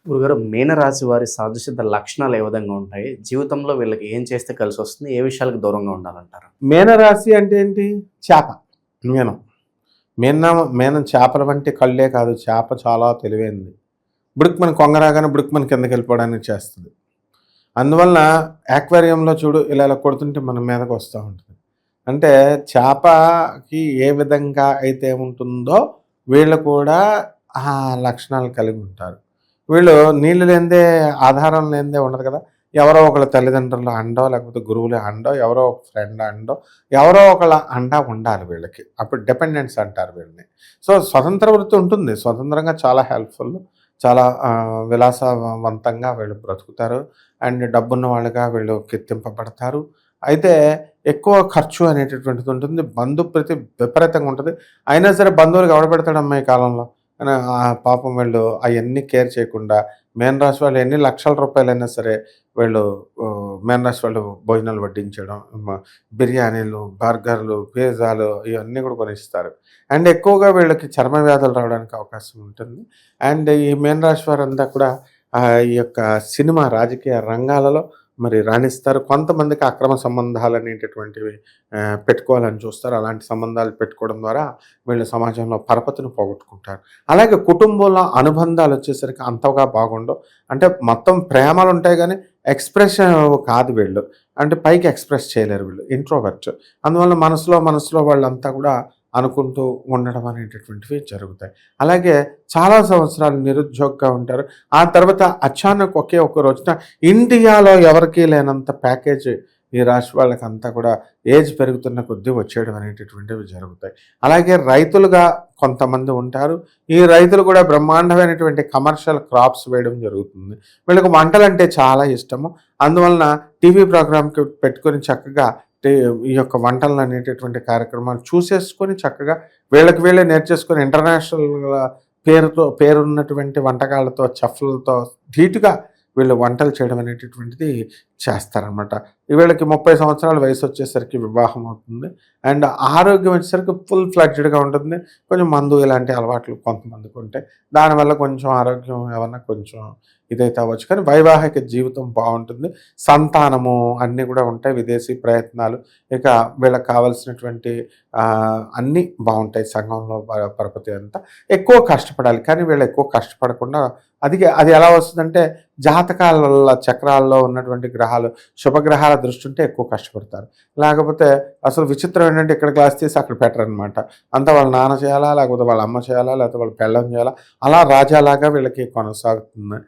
గురుగారు, మీనరాశి వారి సహజసిద్ధ లక్షణాలు ఏ విధంగా ఉంటాయి? జీవితంలో వీళ్ళకి ఏం చేస్తే కలిసొస్తుంది? ఏ విషయాలకు దూరంగా ఉండాలంటారు? మీనరాశి అంటే ఏంటి? చేప. మీనం. మీనం చేపల వంటి కళ్ళే కాదు. చేప చాలా తెలివైనది. బుడుక్కుమని కొంగరాగానే బుడుక్కుమని కిందకి వెళ్ళిపోవడానికి చేస్తుంది. అందువలన యాక్వేరియంలో చూడు ఇలా కొడుతుంటే మన మీదకి వస్తూ ఉంటుంది. అంటే చేపకి ఏ విధంగా అయితే ఉంటుందో వీళ్ళు కూడా ఆ లక్షణాలు కలిగి ఉంటారు. వీళ్ళు నీళ్ళు లేనిదే, ఆధారం లేనిదే ఉండదు కదా. ఎవరో ఒకళ్ళ తల్లిదండ్రుల అండో, లేకపోతే గురువుల అండో, ఎవరో ఒక ఫ్రెండ్ అండో, ఎవరో ఒకళ్ళ అండ ఉండాలి వీళ్ళకి. అప్పుడు డిపెండెన్స్ అంటారు వీళ్ళని. సో స్వతంత్ర వృత్తి ఉంటుంది. స్వతంత్రంగా చాలా హెల్ప్ఫుల్, చాలా విలాసవంతంగా వీళ్ళు బ్రతుకుతారు. అండ్ డబ్బున్న వాళ్ళుగా వీళ్ళు కీర్తింపబడతారు. అయితే ఎక్కువ ఖర్చు అనేటటువంటిది ఉంటుంది. బంధుప్రీతి విపరీతంగా ఉంటుంది. అయినా సరే బంధువులకు ఎవడ పెడతాడమ్మా ఈ కాలంలో? కానీ పాపం వీళ్ళు అవన్నీ కేర్ చేయకుండా మీనరాశి వాళ్ళు ఎన్ని లక్షల రూపాయలైనా సరే వీళ్ళు మీనరాశి వాళ్ళు భోజనాలు వడ్డించడం, బిర్యానీలు, బర్గర్లు, పిజ్జాలు ఇవన్నీ కూడా కొనిస్తారు. అండ్ ఎక్కువగా వీళ్ళకి చర్మ వ్యాధులు రావడానికి అవకాశం ఉంటుంది. అండ్ ఈ మీనరాశి వారంతా కూడా ఈ యొక్క సినిమా, రాజకీయ రంగాలలో మరి రాణిస్తారు. కొంతమందికి అక్రమ సంబంధాలు అనేటటువంటివి పెట్టుకోవాలని చూస్తారు. అలాంటి సంబంధాలు పెట్టుకోవడం ద్వారా వీళ్ళు సమాజంలో పరపతిని పోగొట్టుకుంటారు. అలాగే కుటుంబంలో అనుబంధాలు వచ్చేసరికి అంతగా బాగుండవు. అంటే మొత్తం ప్రేమలు ఉంటాయి కానీ ఎక్స్ప్రెషన్ కాదు వీళ్ళు. అంటే పైకి ఎక్స్ప్రెస్ చేయలేరు వీళ్ళు. ఇంట్రోవర్ట్. అందువల్ల మనసులో వాళ్ళంతా కూడా అనుకుంటూ ఉండడం అనేటటువంటివి జరుగుతాయి. అలాగే చాలా సంవత్సరాలు నిరుద్యోగిగా ఉంటారు. ఆ తర్వాత అచానక్ ఒకే ఒక రోజున ఇండియాలో ఎవరికీ లేనంత ప్యాకేజ్ ఈ రాశి వాళ్ళకంతా కూడా ఏజ్ పెరుగుతున్న కొద్దీ వచ్చేయడం అనేటటువంటివి జరుగుతాయి. అలాగే రైతులుగా కొంతమంది ఉంటారు. ఈ రైతులు కూడా బ్రహ్మాండమైనటువంటి కమర్షియల్ క్రాప్స్ వేయడం జరుగుతుంది. వీళ్ళకి వంటలంటే చాలా ఇష్టము. అందువలన టీవీ ప్రోగ్రామ్కి పెట్టుకొని చక్కగా ఈ యొక్క వంటలు అనేటటువంటి కార్యక్రమాలు చూసేసుకొని చక్కగా వీళ్ళకి వీళ్ళే నేర్చేసుకొని ఇంటర్నేషనల్ పేరున్నటువంటి వంటకాలతో, చెఫ్లతో ధీటుగా వీళ్ళు వంటలు చేయడం అనేటటువంటిది చేస్తారనమాట. వీళ్ళకి 30 సంవత్సరాల వయసు వచ్చేసరికి వివాహం అవుతుంది. అండ్ ఆరోగ్యం వచ్చేసరికి ఫుల్ ఫ్లెడ్జ్డ్గా ఉంటుంది. కొంచెం మందు ఇలాంటి అలవాట్లు కొంతమందికి ఉంటాయి. దానివల్ల కొంచెం ఆరోగ్యం ఏమన్నా కొంచెం ఇదైతే అవ్వచ్చు. కానీ వైవాహిక జీవితం బాగుంటుంది. సంతానము అన్నీ కూడా ఉంటాయి. విదేశీ ప్రయత్నాలు, ఇక వీళ్ళకి కావాల్సినటువంటి అన్నీ బాగుంటాయి. సంఘంలో పరపతి అంతా ఎక్కువ కష్టపడాలి. కానీ వీళ్ళు ఎక్కువ కష్టపడకుండా అది ఎలా వస్తుందంటే జాతకాల చక్రాల్లో ఉన్నటువంటి గ్రహాలు, శుభగ్రహాల దృష్టి ఉంటే ఎక్కువ కష్టపడతారు. లేకపోతే అసలు విచిత్రం ఏంటంటే ఇక్కడ గ్లాస్ తీసి అక్కడ పెట్టరనమాట. అంతా వాళ్ళ నాన్న చేయాలా, లేకపోతే వాళ్ళ అమ్మ చేయాలా, లేకపోతే వాళ్ళ పెళ్ళం చేయాలా, అలా రాజాలాగా వీళ్ళకి కొనసాగుతుంది.